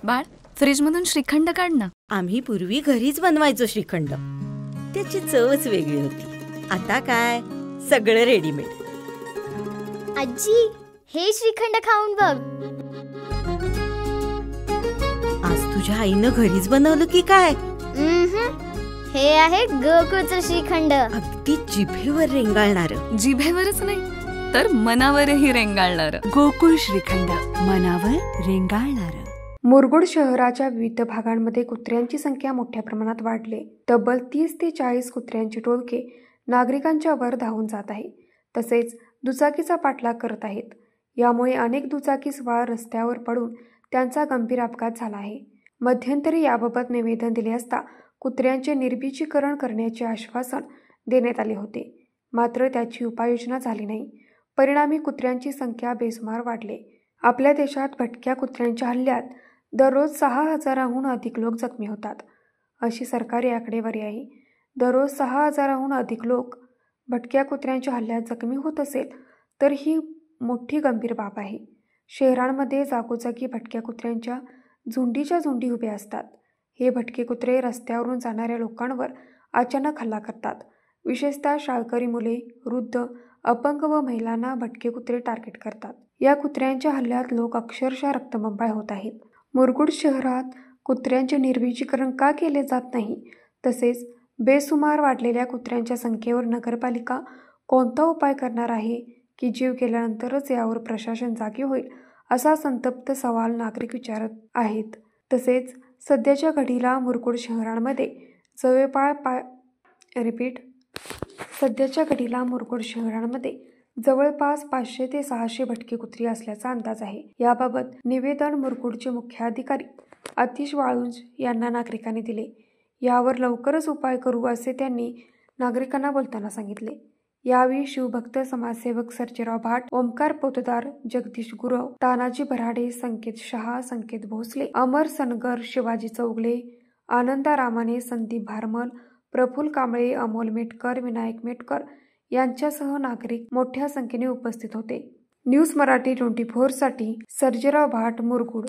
बाळ, फ्रीजमधून श्रीखंड काढ ना. आम्ही पूर्वी घरीच बनवायचो श्रीखंड. त्याची चवच वेगळी होती. आता काय सगळं रेडीमेड. आजी, हे श्रीखंड खाऊन बघ. आज तुझ्या आईनं घरीच बनवलं की काय? हे आहे गोकुळचं श्रीखंड. अगदी जिभेवर रेंगाळणार. जिभेवरच नाही तर मनावरही रेंगाळणार. गोकुळ श्रीखंड, मनावर रेंगाळणार. मुरगुड शहराच्या विविध भागांमध्ये कुत्र्यांची संख्या मोठ्या प्रमाणात वाढली. तब्बल 30 ते 40 कुत्र्यांचे टोळके नागरिकांच्या वर धावून जात आहे. तसेच दुचाकीचा पाठलाग करत आहेत. यामुळे अनेक दुचाकी स्वार रस्त्यावर पडून त्यांचा गंभीर अपघात झाला आहे. मध्यंतरी याबाबत निवेदन दिले असता कुत्र्यांचे निर्बीजीकरण करण्याचे आश्वासन देण्यात आले होते. मात्र त्याची उपाययोजना झाली नाही. परिणामी कुत्र्यांची संख्या बेसुमार वाढली. आपल्या देशात भटक्या कुत्र्यांच्या हल्ल्यात दररोज 6,000हून अधिक लोक जखमी होतात, अशी सरकारी आकडेवारी आहे. दररोज 6,000हून अधिक लोक भटक्या कुत्र्यांच्या हल्ल्यात जखमी होत असेल तर ही मोठी गंभीर बाब आहे. शहरांमध्ये जागोजागी भटक्या कुत्र्यांच्या झुंडीच्या झुंडी उभ्या असतात. हे भटके कुत्रे रस्त्यावरून जाणाऱ्या लोकांवर अचानक हल्ला करतात. विशेषतः शाळकरी मुले, वृद्ध, अपंग व महिलांना भटके कुत्रे टार्गेट करतात. या कुत्र्यांच्या हल्ल्यात लोक अक्षरशः रक्तबंबाळ होत आहेत. मुरगुड शहरात कुत्र्यांचे निर्बीजीकरण का केले जात नाही, तसेच बेसुमार वाढलेल्या कुत्र्यांच्या संख्येवर नगरपालिका कोणता उपाय करणार आहे की जीव गेल्यानंतरच यावर प्रशासन जागे होईल, असा संतप्त सवाल नागरिक विचारत आहेत. तसेच सध्याच्या घडीला मुरगुड शहरांमध्ये जवळपास 500 ते 600 भटकी कुत्री असल्याचा अंदाज आहे. याबाबत निवेदन मुरगुडचे मुख्याधिकारी आतिश वाळुंज यांना नागरिकांनी दिले. यावर लवकरच उपाय करू असे त्यांनी नागरिकांना बोलताना सांगितले. यावेळी शिवभक्त समाजसेवक सर्जेराव भाट, ओमकार पोतदार, जगदीश गुरव, तानाजी भराडे, संकेत शहा, संकेत भोसले, अमर सनगर, शिवाजी चौगले, आनंदा रामाने, संदीप भारमल, प्रफुल्ल कांबळे, अमोल मेटकर, विनायक मेटकर यांच्यासह नागरिक मोठ्या संख्येने उपस्थित होते. न्यूज मराठी 24 साठी सर्जेराव भाट, मुरगुड.